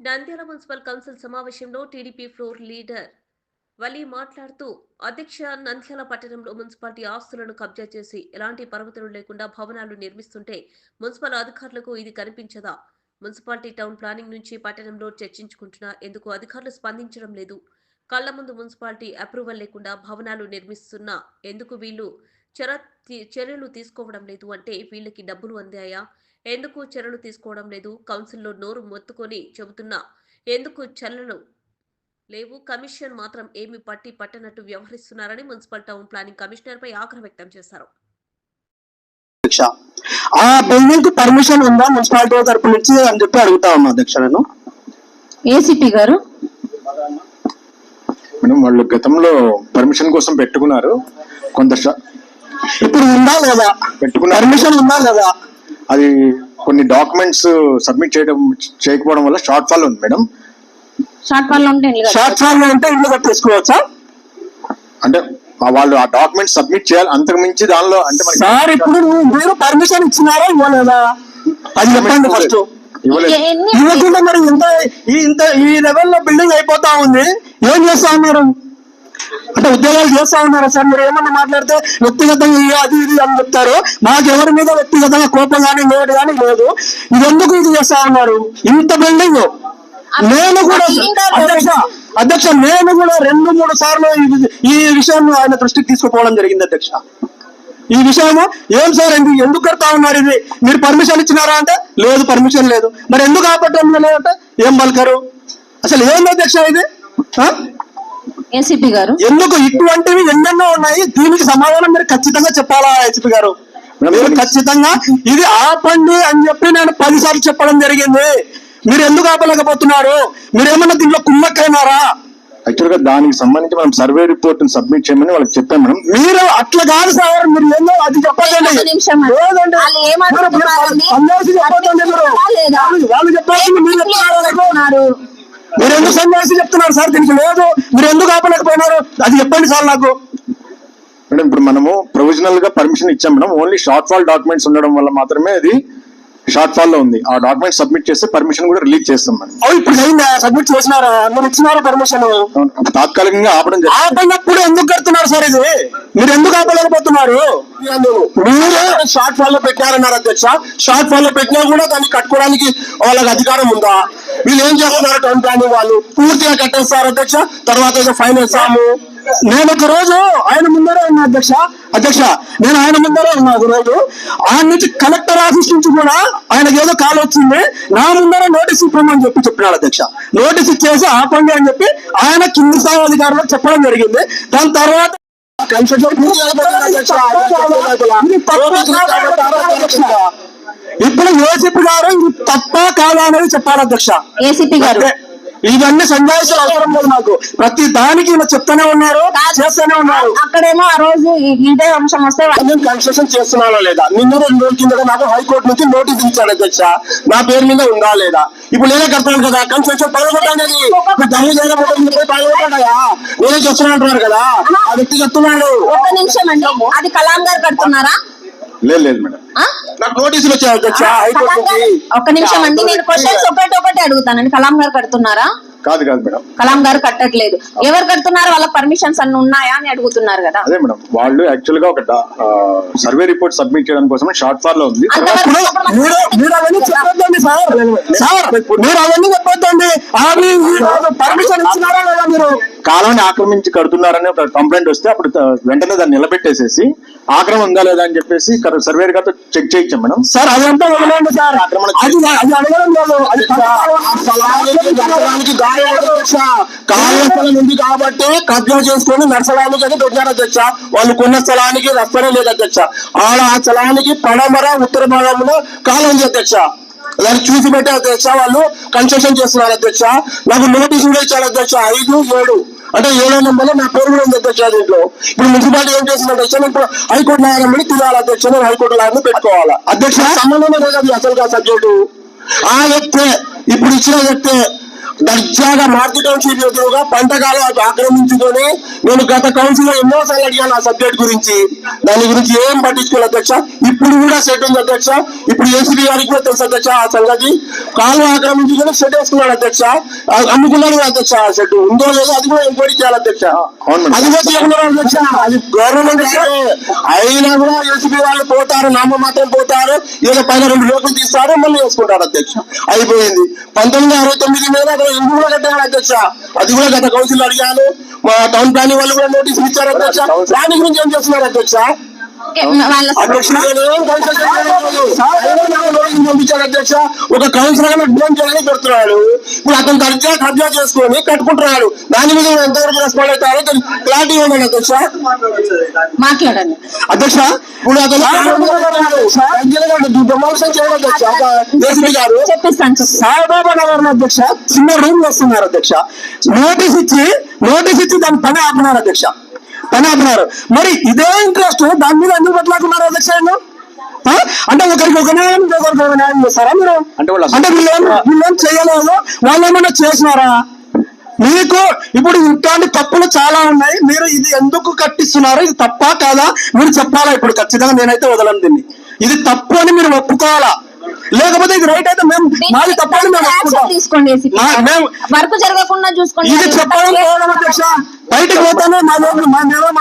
Nandyal municipal council సమావేశంలో TDP floor leader వలి మాట్లాడుతూ, అధ్యక్ష, నంద్యాల పట్టణంలో మున్సిపాలిటీ ఆస్తులను కబ్జా చేసి ఎలాంటి పరపతులు లేకుండా భవనాలు నిర్మిస్తుంటే మున్సిపల్ అధికారులకు ఇది కనిపించదా? మున్సిపాలిటీ టౌన్ ప్లానింగ్ నుంచి పట్టణంలో చర్చించుకుంటున్నా ఎందుకు అధికారులు స్పందించడం లేదు? కళ్ల ముందు మున్సిపాలిటీ అప్రూవల్ లేకుండా భవనాలు నిర్మిస్తున్నా ఎందుకు వీళ్ళు చర్యలు తీసుకోవడం లేదు అంటే వీళ్ళకి డబ్బులు అందాయా? ఎందుకు చర్యలు తీసుకోవడం లేదు? కౌన్సిల్లో నోరు మొత్తుకొని చెబుతున్నా ఎందుకు చర్యలు లేవు? కమిషన్ మాత్రం ఏమి పట్టనట్టు వ్యవహరిస్తున్నారని మున్సిపల్ టౌన్ ప్లానింగ్ కమిషనర్ పై ఆగ్రహం వ్యక్తం చేశారు. ఆ బిల్డింగ్ కి పర్మిషన్ ఉందా మున్సిపాలిటీ తరపు నుంచి అని చెప్పి అడుగుతా ఉన్నా అధ్యక్ష. నేను ఏసీపీ గారు మేడం, వాళ్ళు గతంలో పర్మిషన్ కోసం పెట్టుకున్నారు, కొంత ఇప్పుడు ఉందా లేదా? పెట్టుకున్నారు, పర్మిషన్ ఉందా లేదా? అది కొన్ని డాక్యుమెంట్స్ సబ్మిట్ చేయకపోవడం వల్ల షార్ట్ ఫాల్ ఉంది మేడం. షార్ట్ ఫాల్ అంటే ఇల్లు కట్టేసుకోవచ్చా? అంటే వాళ్ళు ఆ డాక్యుమెంట్స్ సబ్మిట్ చేయాలి, అంతకు మించి దానిలో అంటే సార్ ఇప్పుడు మీరు పర్మిషన్ ఇచ్చినారా ఇవ్వలేదా అది చెప్పండి ఫస్ట్. ఇవ్వకుండా మరి ఇంత ఈ లెవెల్లో బిల్డింగ్ అయిపోతా ఉంది, ఏం చేస్తా ఉన్నారు? అంటే ఉద్యోగాలు చేస్తా ఉన్నారా సార్? మీరు ఏమన్నా మాట్లాడితే వ్యక్తిగతంగా అది ఇది అని చెప్తారు. మాకు ఎవరి మీద వ్యక్తిగతంగా కోపం కానీ లేడు కానీ లేదు. ఇది ఎందుకు ఇది చేస్తా ఉన్నారు? ఇంత బిల్డింగ్ నేను కూడా అధ్యక్ష నేను కూడా 2-3 సార్లు ఈ విషయాన్ని ఆయన దృష్టికి తీసుకుపోవడం జరిగింది అధ్యక్ష. ఈ విషయము ఏం సార్ ఎందుకు కడతా ఉన్నారు? ఇది మీరు పర్మిషన్ ఇచ్చినారా అంటే లేదు, పర్మిషన్ లేదు. మరి ఎందుకు ఆపట్టం లేదంటే ఏం పలకరు? అసలు ఏంది అధ్యక్ష ఇది? ఏసీపీ గారు ఎందుకు ఇటువంటివి ఎన్నెన్నో ఉన్నాయి, దీనికి సమాధానం మీరు ఖచ్చితంగా చెప్పాలా ఏసీపీ గారు? మీరు ఖచ్చితంగా ఇది ఆపండి అని చెప్పి నేను 10 సార్లు చెప్పడం జరిగింది. మీరు ఎందుకు ఆపలేకపోతున్నారు? మీరు ఏమన్నా దీంట్లో కుమ్మక్కైనారా? యాక్చువల్ గా దానికి సంబంధించి మనం సర్వే రిపోర్ట్ సబ్మిట్ చేయమని వాళ్ళకి చెప్పాం మేడం. మీరు అట్లా కాదు సార్, మీరు ఏందో అది చెప్పండి. వాళ్ళు చెప్పాలి, మీరు ఎందుకు సన్యాసి చెప్తున్నారు సార్? దీనికి లేదు, మీరు ఎందుకు ఆపలేకపోయినారు అది చెప్పండి సార్ నాకు. మేడం ఇప్పుడు మనము ప్రొవిజనల్ గా పర్మిషన్ ఇచ్చాం madam, only short fall documents ఉండడం వల్ల మాత్రమే అది షార్ట్ ఫాల్ లో ఉంది. ఆ డాక్యుమెంట్ సబ్మిట్ చేస్తే పర్మిషన్ కూడా రిలీజ్ చేస్తాం మేడం. ఇప్పుడు సబ్మిట్ చేసినారా? మీరు ఇచ్చినారా పర్మిషన్? తాత్కాలికంగా ఆపడినప్పుడు ఎందుకు కడుతున్నారు సార్? ఇది మీరు ఎందుకు ఆపలేకపోతున్నారు? మీరు షార్ట్ ఫాల్ లో పెట్టారన్నారు అధ్యక్ష. షార్ట్ ఫాల్ లో పెట్టినా కూడా దాన్ని కట్టుకోవడానికి వాళ్ళకి అధికారం ఉందా? వీళ్ళు ఏం చేస్తున్నారు? టౌన్ ప్లానింగ్ వాళ్ళు పూర్తిగా కట్టేస్తారు అధ్యక్ష, తర్వాత ఫైన్ వేస్తాము. నేను ఒక రోజు ఆయన ముందరే ఉన్నా అధ్యక్ష నేను ఆయన ముందరే ఉన్నా. ఒక రోజు ఆయన నుంచి కలెక్టర్ ఆఫీస్ నుంచి కూడా ఆయనకి ఏదో కాల్ వచ్చింది, నా ముందరే నోటీస్ ఇవ్వమని చెప్పినాడు అధ్యక్ష. నోటీస్ ఇచ్చేసి ఆపండి అని చెప్పి ఆయన కింది స్థాయి అధికారులకు చెప్పడం జరిగింది. దాని తర్వాత ఇప్పుడు ఏసీపీ గారు ఇది తప్ప కాదా అనేది చెప్పాలి అధ్యక్ష. ఏసీపీ గారు ఇవన్నీ సందేశాలు అవసరం లేదు నాకు. ప్రతి దానికి ఇలా చెప్తానే ఉన్నారు, చేస్తూనే ఉన్నారు. అక్కడేమో ఆ రోజు ఇదే అంశం వస్తే కన్స్ట్రక్షన్ చేస్తున్నానా లేదా? నిన్న 2 రోజుల కింద నాకు హైకోర్టు నుంచి నోటీస్ ఇచ్చాడు అధ్యక్ష, నా పేరు మీద ఉందా లేదా? ఇప్పుడు నేనే కడతాను కదా కన్స్ట్రక్షన్ పగలగొట్టండి. దమ్ము చేయకపోతే పగలగొట్టాయా? నేనే చెప్తున్నా అంటున్నారు కదా, ఆ వ్యక్తి చెప్తున్నాడు. ఒక్క నిమిషం అండి, అది కలాం గారు కడుతున్నారా? లేదు మేడం, నాకు నోటీసులు వచ్చాయి అధ్యక్ష హైకోర్టు నుంచి. ఒక్క నిమిషం అండి, నేను క్వశ్చన్స్ ఒకటి అడుగుతానండి. కలాం గారు కడుతున్నారా? కాదు మేడం, కలాం గారు కట్టట్లేదు. ఎవరు కడుతున్నారు? వాళ్ళ పర్మిషన్స్ అన్ని ఉన్నాయా అని అడుగుతున్నారు కదా. అదే మేడం, వాళ్ళు యాక్చువల్ గా ఒక సర్వే రిపోర్ట్ సబ్మిట్ చేయడం కోసం షార్ట్ ఫాల్ లో ఉంది. మీరు అవన్నీ చెప్పొద్దండి సార్, మీరు అవన్నీ చెప్పొద్దండి. పర్మిషన్ ఇచ్చినారా లేదా? మీరు కాలాన్ని ఆక్రమించి కడుతున్నారని ఒక కంప్లైంట్ వస్తే అప్పుడు వెంటనే దాన్ని నిలబెట్టేసేసి ఆక్రమణ ఉందా లేదా అని చెప్పేసి సర్వే గారితో చెక్ చేయించాం మేడం. సార్ అదంతా వదలండి సార్, అది అడగడం లేదు. కార్యస్థలం ఉంది కాబట్టి కబ్జా చేసుకొని నడచడానికి అని పెట్టారు అధ్యక్ష. వాళ్ళు కొన్న స్థలానికి రస్తనే లేదు అధ్యక్ష. ఆ స్థలానికి పడమర ఉత్తర భాగంలో కాలం ఉంది అధ్యక్ష. దాన్ని చూసి పెట్టే అధ్యక్ష వాళ్ళు కన్స్ట్రక్షన్ చేస్తున్నారు అధ్యక్ష. నాకు నోటీస్ కూడా ఇచ్చారు అధ్యక్ష 5-7 అంటే 7వ నెంబర్లో నా పేరు కూడా ఉంది అధ్యక్ష. దీంట్లో ఇప్పుడు మున్సిపాలిటీ ఏం చేస్తుంది అధ్యక్ష? ఇప్పుడు హైకోర్టు న్యాయాన్ని తినాలి అధ్యక్ష, నేను హైకోర్టు న్యాయాన్ని పెట్టుకోవాలా అధ్యక్ష? సంబంధమే లేదు అసలు సబ్జెక్టు. ఆ వ్యక్తే ఇప్పుడు ఇచ్చిన వ్యక్తే దర్జాగా మార్కెట్ కౌన్సిల్ ఎదురుగా పంటకాలం ఆక్రమించుకొని నేను గత కౌన్సిల్ లో ఎన్నోసార్లు అడిగాను ఆ సబ్జెక్ట్ గురించి, దాని గురించి ఏం పట్టించుకోలేదు అధ్యక్ష. ఇప్పుడు కూడా సెట్ ఉంది అధ్యక్ష. ఇప్పుడు ఏసీబీ గారికి కూడా తెలుసు అధ్యక్ష ఆ సంగతి. కాలువ ఆక్రమించుకొని సెట్ వేసుకున్నాడు అధ్యక్ష, అమ్ముకున్నాడు కూడా అధ్యక్ష. ఆ సెట్ ఉందో లేదో అది కూడా ఎంక్వైరీ చేయాలి అధ్యక్ష. అది కూడా చేయకున్నారు అధ్యక్ష. అది గవర్నమెంట్ అయినా కూడా ఏసీబీ వాళ్ళు పోతారు, నామ మాత్రం పోతారు, ఏదో పైన 2 లోపులు తీస్తారు, మళ్ళీ వేసుకుంటారు అధ్యక్ష. అయిపోయింది. 1969 మీద అక్కడ ఇంటి కూడా కట్టారు అధ్యక్ష. అది కూడా గత కౌన్సిల్ అడిగాను. మా టౌన్ ప్లానింగ్ వాళ్ళు కూడా నోటీసులు ఇచ్చారు అధ్యక్ష. దాని గురించి ఏం చేస్తున్నారు అధ్యక్ష? అధ్యక్ష పంపించాడు అధ్యక్ష. ఒక కౌన్సిలర్ అడ్వాన్స్ చేయడానికి పెడుతున్నాడు. ఇప్పుడు అతను కబ్జా చేసుకొని కట్టుకుంటున్నాడు. దాని మీద ఎంతవరకు రెస్పాండ్ అవుతారో క్లారిటీ ఇవ్వండి అధ్యక్ష. మాట్లాడండి అధ్యక్ష. ఇప్పుడు అతను చేయడం అధ్యక్ష. ఏసీబీ గారు చెప్పిస్తాను. సాయిబాబా నగర్ అధ్యక్ష చిన్న రూమ్ లో వస్తున్నారు అధ్యక్ష. నోటీస్ ఇచ్చి దాని పని ఆపినారు అధ్యక్ష. మరి ఇదే ఇంట్రెస్ట్ దాని మీద ఎందుకు పెట్టలేకున్నారు అధ్యక్ష? అంటే ఒకరికి ఒక న్యాయం ఇంకొకరికి ఒక న్యాయం చేస్తారా మీరు? అంటే వీళ్ళేం చేయలేదు, వాళ్ళు ఏమన్నా చేసినారా? మీకు ఇప్పుడు ఇట్లాంటి తప్పులు చాలా ఉన్నాయి. మీరు ఇది ఎందుకు కట్టిస్తున్నారు, ఇది తప్పా కాదా మీరు చెప్పాలా? ఇప్పుడు ఖచ్చితంగా నేనైతే వదలను దీన్ని. ఇది తప్పు అని మీరు ఒప్పుకోవాలా, లేకపోతే ఇది రైట్ అయితే మేము మాది తప్పని మేము ఒప్పుకుంటాం. తీసుకోండి, వర్క్ జరగకుండా చూసుకోండి. ఇది చెప్పాలని అధ్యక్ష. బయటకు పోతానే మా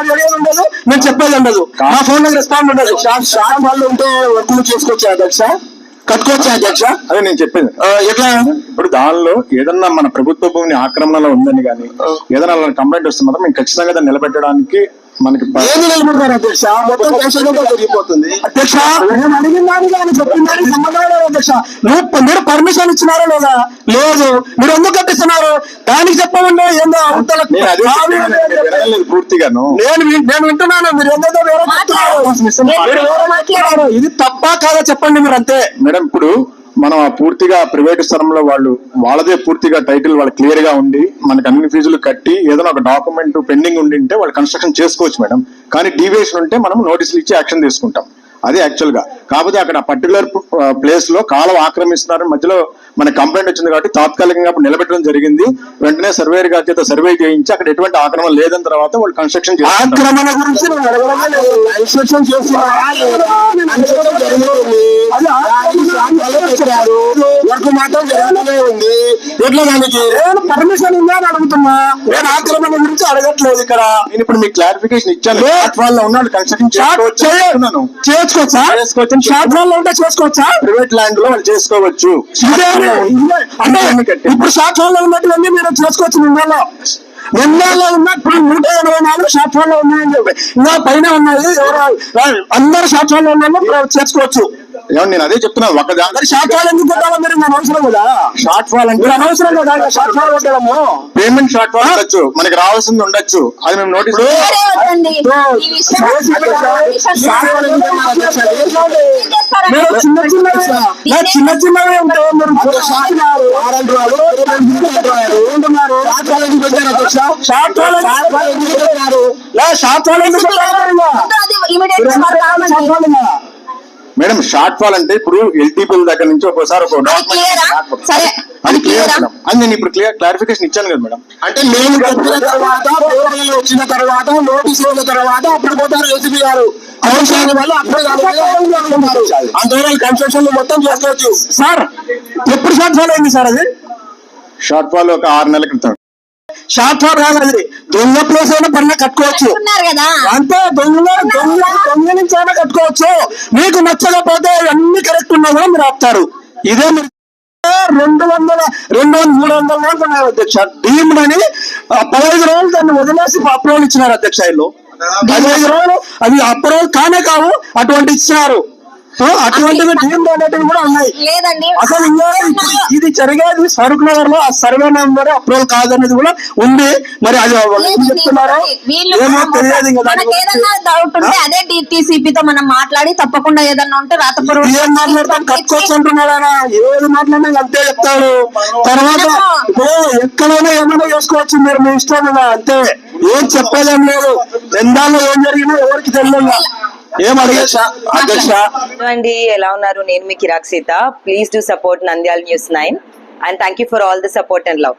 అడిగేది ఉండదు, నేను చెప్పేది ఉండదు, మా ఫోన్ లో రెస్పాండ్ ఉండదు. షాప్ వాళ్ళు ఉంటే వర్కులు చేసుకోవచ్చా అధ్యక్ష? కట్టుకోవచ్చా అధ్యక్ష? అదే నేను చెప్పేది. ఎట్లా ఇప్పుడు దానిలో ఏదన్నా మన ప్రభుత్వ భూమిని ఆక్రమణలో ఉందని కానీ ఏదైనా కంప్లైంట్ వస్తే మాత్రం మేము ఖచ్చితంగా దాన్ని నిలబెట్టడానికి మనకి ఏది నిలబడతారు అధ్యక్ష? మొత్తం జరిగిపోతుంది అధ్యక్ష. నేను అడిగిన దానికి ఆయన చెప్పిన దానికి సంబంధం లేదు అధ్యక్ష. మీరు పర్మిషన్ ఇచ్చినారా లేదా? లేదు. మీరు ఎందుకు కట్టిస్తున్నారు దానికి చెప్పమండి. ఏందో పూర్తిగాను నేను వింటున్నాను. మీరు ఏందో వేరే మాట్లాడారు. ఇది తప్పా కాదా చెప్పండి మీరు అంతే. మేడం ఇప్పుడు మనం ఆ పూర్తిగా ప్రైవేట్ స్థలంలో వాళ్ళదే పూర్తిగా టైటిల్ వాళ్ళు క్లియర్ గా ఉండి మనకి అన్ని ఫీజులు కట్టి ఏదైనా ఒక డాక్యుమెంట్ పెండింగ్ ఉండింటే వాళ్ళు కన్స్ట్రక్షన్ చేసుకోవచ్చు మేడం. కానీ డీవియేషన్ ఉంటే మనం నోటీసులు ఇచ్చి యాక్షన్ తీసుకుంటాం. అది యాక్చువల్ గా. కాకపోతే అక్కడ పర్టికులర్ ప్లేస్ లో కాలువ ఆక్రమిస్తున్నారు, మధ్యలో మనకి కంప్లైంట్ వచ్చింది కాబట్టి తాత్కాలికంగా నిలబెట్టడం జరిగింది. వెంటనే సర్వేయర్ గారి చేత సర్వే చేయించి అక్కడ ఎటువంటి ఆక్రమణ లేదని తర్వాత వాళ్ళు కన్స్ట్రక్షన్ ఆక్రమణ గురించి మాత్రం జరుగుతూనే ఉంది. ఎట్లా దానికి పర్మిషన్ ఉందా అని అడుగుతున్నా. నేను ఆక్రమణ గురించి అడగట్లేదు ఇక్కడ. నేను ఇప్పుడు మీకు క్లారిఫికేషన్ ఇచ్చాను. వాళ్ళు ఉన్నాడు కన్స్ట్రక్షన్ చేసుకోవచ్చా? షార్ట్ వాళ్ళు ఉంటే చేసుకోవచ్చా? ప్రైవేట్ ల్యాండ్ లో వాళ్ళు చేసుకోవచ్చు. అంటే ఇప్పుడు షార్ట్ ఫాల్ లో ఉన్నటువంటి మీరు చేసుకోవచ్చు. నిన్నలో ఉన్నప్పుడు 184 షార్ట్ ఫాల్ లో ఉన్నాయని చెప్పి ఇంకా పైన ఉన్నాయి. అందరు షార్ట్ ఫాల్ లో ఉన్నాము చేసుకోవచ్చు. నేను అదే చెప్తున్నాను. ఒక దాని షార్ట్ ఫాల్ ఎందుకు కొట్టాలో మీరు అనవసరం కదా. షార్ట్ ఫాల్ అంటే అనవసరం కదా. షార్ట్ ఫాల్ కొట్టడము పేమెంట్ షార్ట్ ఫాల్ ఉండొచ్చు, మనకి రావాల్సింది ఉండొచ్చు. అది మేము నోటీస్ చిన్న చిన్నవే ఉంటాయి. షార్ట్ మేడం షార్ట్ ఫాల్ అంటే ఇప్పుడు ఎల్టీపీల దగ్గర నుంచి ఒక్కోసారి ఒక అది క్లియర్ అని నేను ఇప్పుడు క్లారిఫికేషన్ ఇచ్చాను కదా మేడం. అంటే మేము చెప్పిన తర్వాత వచ్చిన తర్వాత నోటీస్ అయిన తర్వాత అప్పుడు పోతారు ఏసీబీ గారు. వల్ల అప్పుడు అందువల్ల కన్స్ట్రక్షన్ మొత్తం చేసుకోవచ్చు. సార్ ఎప్పుడు షార్ట్ ఫాల్ అయింది సార్? అది షార్ట్ ఫాల్ ఒక 6 నెలల క్రితం. షార్ట్ ఫాల్ కాదు, అది దొంగ ప్లేస్ అయినా పైన కట్టుకోవచ్చు అంతే. దొంగ నుంచి అయినా కట్టుకోవచ్చు. మీకు నచ్చకపోతే అన్ని కరెక్ట్ ఉన్నా కూడా మీరు ఆపుతారు. ఇదే మీరు 200, 300 ఉన్నాయి అధ్యక్ష. డీమ్డ్ అని 15 రోజులు దాన్ని వదిలేసి అప్రూవల్ ఇచ్చినారు అధ్యక్ష. వీళ్ళు 15 రోజులు అది అప్రూవల్ కానే కావు అటువంటి ఇచ్చినారు. అటువంటివి డీమ్డ్ అనేటివి కూడా ఉన్నాయి. అసలు ఇది జరిగేది ఫరూక్ నగర్ లో. ఆ సర్వే నెంబర్ అప్రూవల్ కాదనేది కూడా ఉంది. మరి అది చెప్తున్నారో ఏమో తెలియదు. డౌట్ ఉంటే అదే డిటిసిపితో మనం మాట్లాడి తప్పకుండా ఏదన్నా ఉంటే రాతపూర్వక ఏం మాట్లాడతాం కట్టుకోవచ్చు అంటున్నాడు ఆయన. ఏది మాట్లాడినా అంతే చెప్తాడు. తర్వాత ఇప్పుడు ఎక్కడైనా ఏమైనా చేసుకోవచ్చు మీరు మీ ఇష్టం అంతే. ఏం చెప్పేదేం లేదు. ఎందాలో ఏం జరిగినా ఎవరికి తెలియదు. ఏం అడిగేసా అధ్యక్ష? అండి, ఎలా ఉన్నారు? నేను మీ కిరాక్ Seetha. Please do support Nandyala news 9. and thank you for all the support and love.